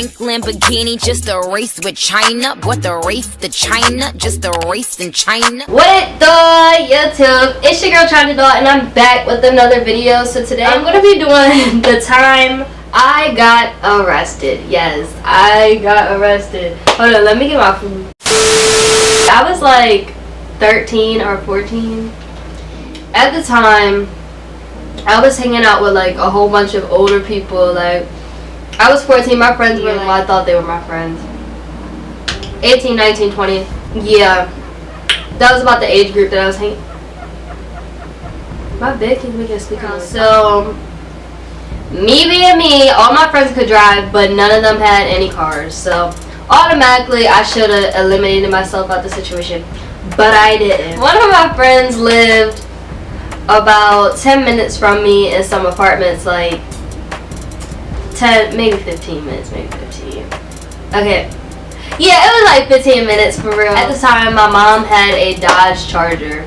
pink Lamborghini, just a race with China. What the race to China? Just a race in China. What the YouTube? It's your girl China Doll, and I'm back with another video. So today I'm gonna be doing the time I got arrested. Yes, I got arrested. Hold on, let me get my food. I was like 13 or 14. At the time, I was hanging out with like a whole bunch of older people. Like, I was 14, my friends were like, well, I thought they were my friends. 18, 19, 20. Yeah. That was about the age group that I was hanging. My bed keeps making a squeaky noise. So, me being me, all my friends could drive, but none of them had any cars. So, automatically, I should have eliminated myself out of the situation. But I didn't. One of my friends lived about 10 minutes from me in some apartments, like 10, maybe 15 minutes, maybe 15. Okay. Yeah, it was like 15 minutes for real. At the time, my mom had a Dodge Charger.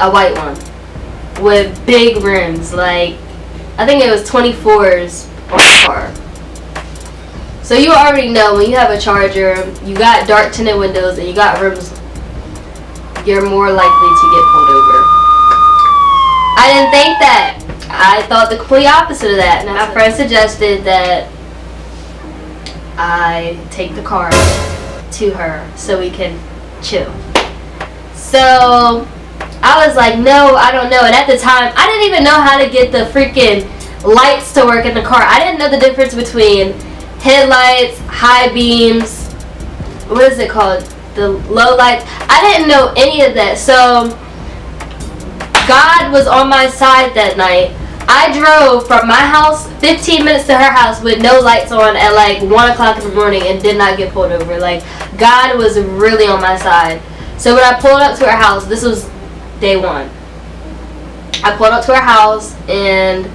A white one. With big rims, like, I think it was 24s on the car. So you already know when you have a Charger, you got dark tinted windows and you got rims, you're more likely to get pulled over. I didn't think that. I thought the complete opposite of that. Now, my friend suggested that I take the car to her so we can chill. So I was like, no, I don't know. And at the time, I didn't even know how to get the freaking lights to work in the car. I didn't know the difference between headlights, high beams, what is it called? The low lights. I didn't know any of that. So God was on my side that night. I drove from my house 15 minutes to her house with no lights on at like 1 o'clock in the morning and did not get pulled over. Like, God was really on my side. So when I pulled up to her house, this was day one. I pulled up to her house and,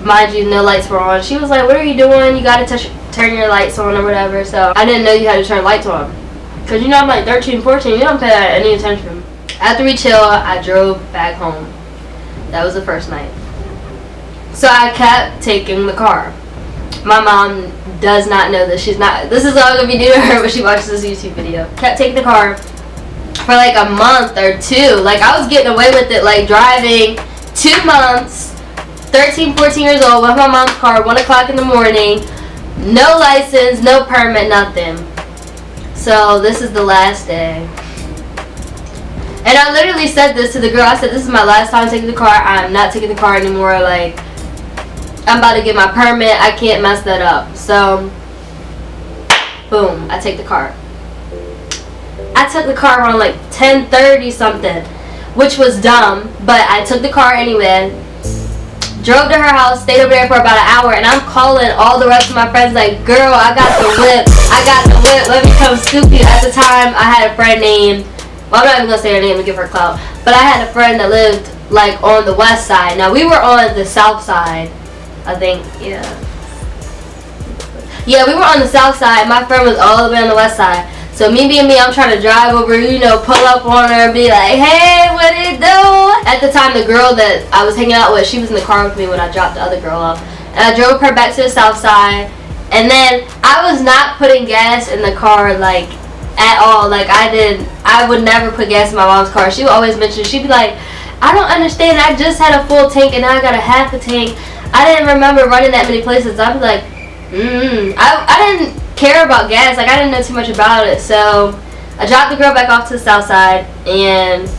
mind you, no lights were on. She was like, what are you doing? You gotta turn your lights on or whatever. So I didn't know you had to turn lights on. Because, you know, I'm like 13, 14. You don't pay any attention. After we chilled, I drove back home. That was the first night. So I kept taking the car. My mom does not know this. This is all going to be new to her when she watches this YouTube video. Kept taking the car for like a month or two. Like, I was getting away with it, like driving 2 months, 13, 14 years old with my mom's car, 1 o'clock in the morning. No license, no permit, nothing. So this is the last day. And I literally said this to the girl. I said, this is my last time taking the car. I'm not taking the car anymore. Like, I'm about to get my permit. I can't mess that up. So, boom, I take the car. I took the car around like 10:30 something, which was dumb, but I took the car anyway. Drove to her house, stayed over there for about an hour, and I'm calling all the rest of my friends like, girl, I got the whip. I got the whip. Let me come scoop you. At the time, I had a friend named, well, I'm not even going to say her name and give her clout, but I had a friend that lived, like, on the west side. Now, we were on the south side, I think, yeah. Yeah, we were on the south side. My friend was all the way on the west side. So, me being me, I'm trying to drive over, you know, pull up on her and be like, hey, what it do? At the time, the girl that I was hanging out with, she was in the car with me when I dropped the other girl off. And I drove her back to the south side. And then, I was not putting gas in the car, like, at all. Like, I would never put gas in my mom's car. She would always mention, she'd be like, I don't understand, I just had a full tank and now I got a half a tank. I didn't remember running that many places. I'd be like, I didn't care about gas. Like, I didn't know too much about it. So I dropped the girl back off to the south side and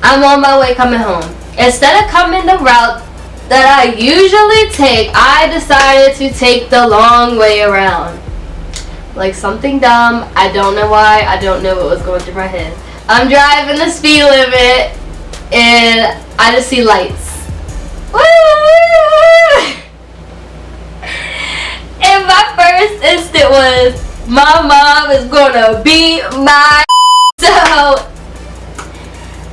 I'm on my way coming home. Instead of coming the route that I usually take, I decided to take the long way around. Like, something dumb. I don't know why. I don't know what was going through my head. I'm driving the speed limit and I just see lights. And my first instant was, my mom is gonna beat my so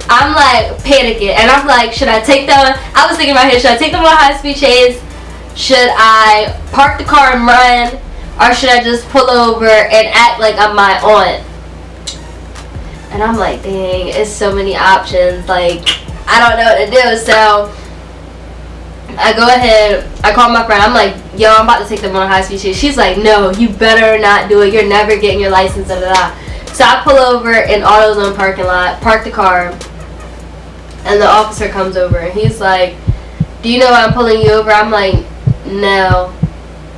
I'm like panicking and I'm like, should I take them? I was thinking in my head, should I take them on high speed chase? Should I park the car and run? Or should I just pull over and act like I'm my aunt? And I'm like, dang, it's so many options. Like, I don't know what to do. So I go ahead, I call my friend. I'm like, yo, I'm about to take them on a high-speed chase. She's like, no, you better not do it. You're never getting your license, da da da. So I pull over in AutoZone parking lot, park the car, and the officer comes over and he's like, do you know why I'm pulling you over? I'm like, no.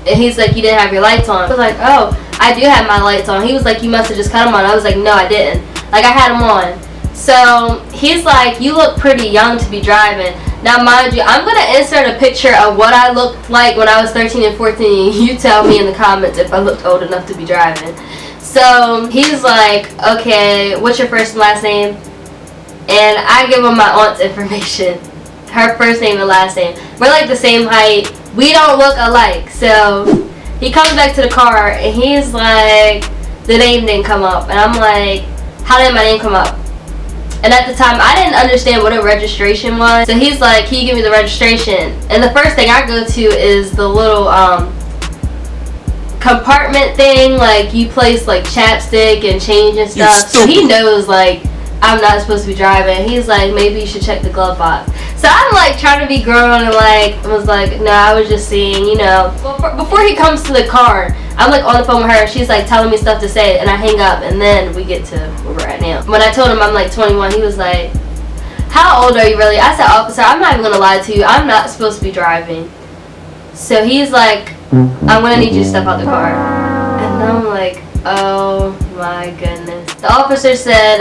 And he's like, you didn't have your lights on. I was like, oh, I do have my lights on. He was like, you must have just cut them on. I was like, no, I didn't. Like, I had them on. So he's like, you look pretty young to be driving. Now, mind you, I'm going to insert a picture of what I looked like when I was 13 and 14. You tell me in the comments if I looked old enough to be driving. So he's like, okay, what's your first and last name? And I give him my aunt's information. Her first name and last name. We're like the same height. We don't look alike. So he comes back to the car and he's like, the name didn't come up. And I'm like, how did my name come up? And at the time, I didn't understand what a registration was. So he's like, can you give me the registration? And the first thing I go to is the little compartment thing. Like, you place like chapstick and change and stuff. So he knows like I'm not supposed to be driving. He's like, maybe you should check the glove box. So I'm like trying to be grown and like was like, no, I was just seeing, you know. Before he comes to the car, I'm like on the phone with her. She's like telling me stuff to say, and I hang up, and then we get to where we're at now. When I told him I'm like 21, he was like, how old are you really? I said, officer, I'm not even gonna lie to you. I'm not supposed to be driving. So he's like, I'm gonna need you to step out the car. And I'm like, oh my goodness. The officer said,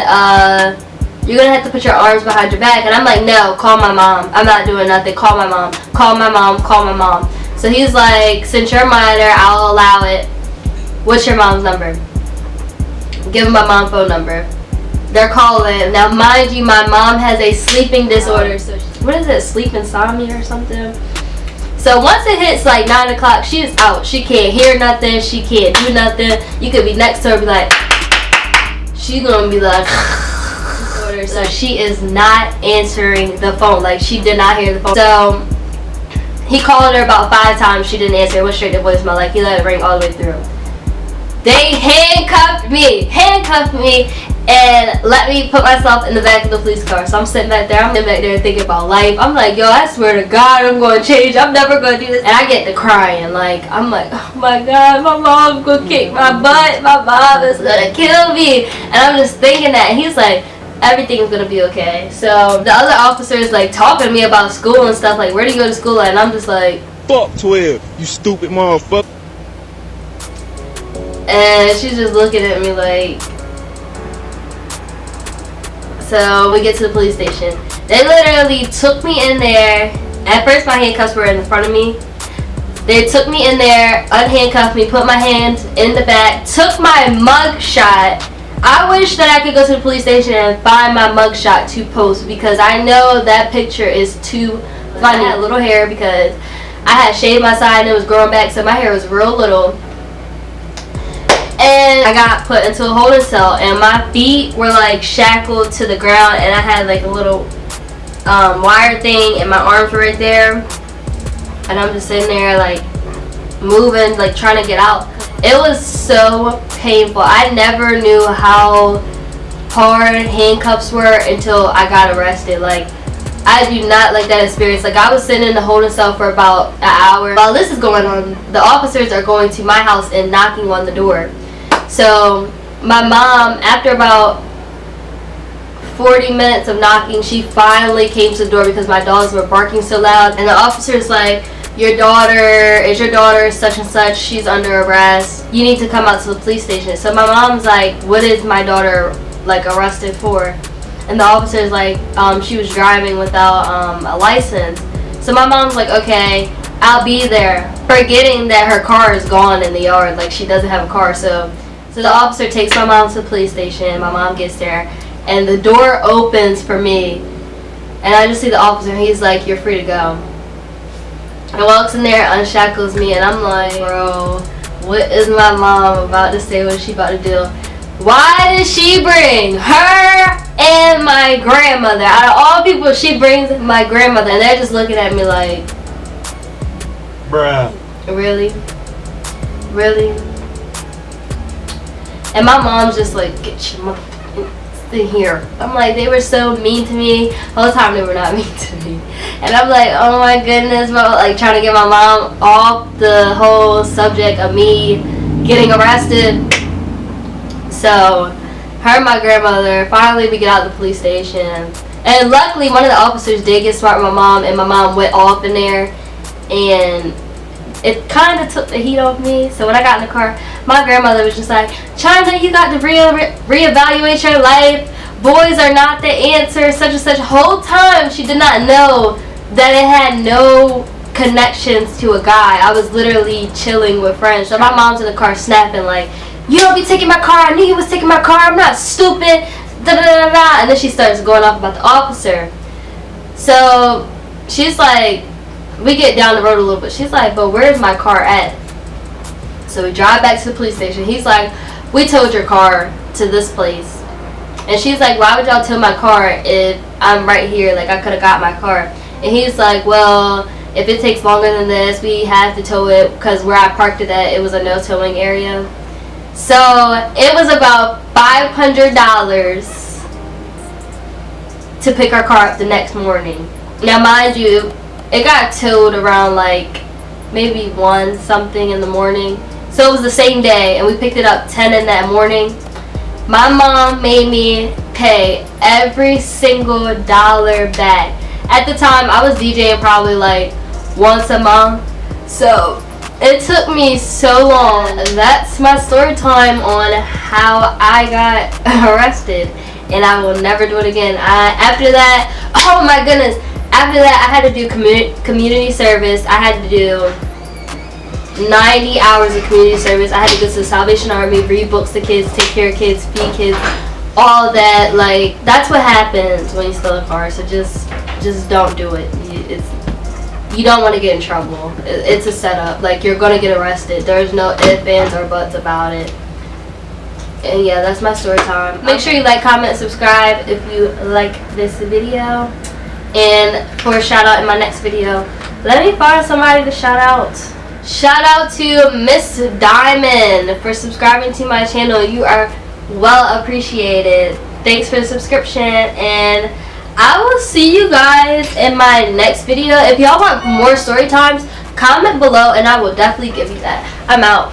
you're gonna have to put your arms behind your back. And I'm like, no, call my mom. I'm not doing nothing. Call my mom. Call my mom. Call my mom. So he's like, since you're a minor, I'll allow it. What's your mom's number? Give him my mom's phone number. They're calling. Now, mind you, my mom has a sleeping disorder. So what is it? Sleep insomnia or something? So once it hits like 9 o'clock, she is out. She can't hear nothing. She can't do nothing. You could be next to her and be like, she's gonna be like, so she is not answering the phone. Like, she did not hear the phone. So he called her about 5 times. She didn't answer. It went straight to voicemail. Like, he let it ring all the way through. They handcuffed me, and let me put myself in the back of the police car. So I'm sitting back there. I'm sitting back there thinking about life. I'm like, yo, I swear to God, I'm going to change. I'm never going to do this. And I get to crying. Like, I'm like, oh my God, my mom's going to kick my butt. My mom is going to kill me. And I'm just thinking that. And he's like, everything's going to be okay. So the other officers, like, talking to me about school and stuff. Like, where do you go to school at? And I'm just like, fuck 12, you stupid motherfucker. And she's just looking at me like. So we get to the police station. They literally took me in there. At first my handcuffs were in front of me. They took me in there, unhandcuffed me, put my hands in the back, took my mug shot. I wish that I could go to the police station and find my mug shot to post, because I know that picture is too funny. I had little hair because I had shaved my side and it was growing back, so my hair was real little. And I got put into a holding cell, and my feet were like shackled to the ground, and I had like a little wire thing, and my arms were right there, and I'm just sitting there like moving, like trying to get out. It was so painful. I never knew how hard handcuffs were until I got arrested. Like, I do not like that experience. Like, I was sitting in the holding cell for about an hour. While this is going on, the officers are going to my house and knocking on the door. So my mom, after about 40 minutes of knocking, she finally came to the door because my dogs were barking so loud. And the officer's like, your daughter such and such, she's under arrest. You need to come out to the police station. So my mom's like, what is my daughter like arrested for? And the officer's like, she was driving without a license. So my mom's like, okay, I'll be there, forgetting that her car is gone in the yard. Like, she doesn't have a car. So the officer takes my mom to the police station. My mom gets there, and the door opens for me, and I just see the officer, and he's like, you're free to go. And walks in there, unshackles me, and I'm like, bro, what is my mom about to say? What is she about to do? Why did she bring her and my grandmother? Out of all people, she brings my grandmother, and they're just looking at me like, bruh. Really? Really? And my mom's just like, get your motherfucking in here. I'm like, they were so mean to me. The whole time they were not mean to me. And I'm like, oh my goodness, bro. Like trying to get my mom off the whole subject of me getting arrested. So her and my grandmother, finally we get out of the police station. And luckily one of the officers did get smart with my mom, and my mom went off in there, and it kind of took the heat off me. So when I got in the car, my grandmother was just like, China, you got to reevaluate your life. Boys are not the answer, such and such. Whole time she did not know that it had no connections to a guy. I was literally chilling with friends. So my mom's in the car snapping like, you don't be taking my car. I knew you was taking my car. I'm not stupid. Da, da, da, da. And then she starts going off about the officer. So she's like, we get down the road a little bit. She's like, but where's my car at? So we drive back to the police station. He's like, we towed your car to this place. And she's like, why would y'all tow my car if I'm right here? Like, I could have got my car. And he's like, well, if it takes longer than this, we have to tow it because where I parked it at, it was a no towing area. So it was about $500 to pick our car up the next morning. Now, mind you, it got towed around like maybe 1 something in the morning. So it was the same day, and we picked it up 10 in that morning. My mom made me pay every single dollar back. At the time, I was DJing probably like once a month. So it took me so long. That's my story time on how I got arrested, and I will never do it again. After that, oh my goodness, after that I had to do community service. I had to do 90 hours of community service. I had to go to the Salvation Army, read books to kids, take care of kids, feed kids, all that. Like, that's what happens when you steal a car. So just don't do it. You don't want to get in trouble. It's a setup. Like, you're gonna get arrested. There's no ifs, ands, or buts about it. And yeah, that's my story time. Make sure you like, comment, subscribe if you like this video. And for a shout out in my next video, let me find somebody to shout out. Shout out to Miss Diamond for subscribing to my channel. You are well appreciated. Thanks for the subscription, and I will see you guys in my next video. If y'all want more story times, comment below and I will definitely give you that. I'm out.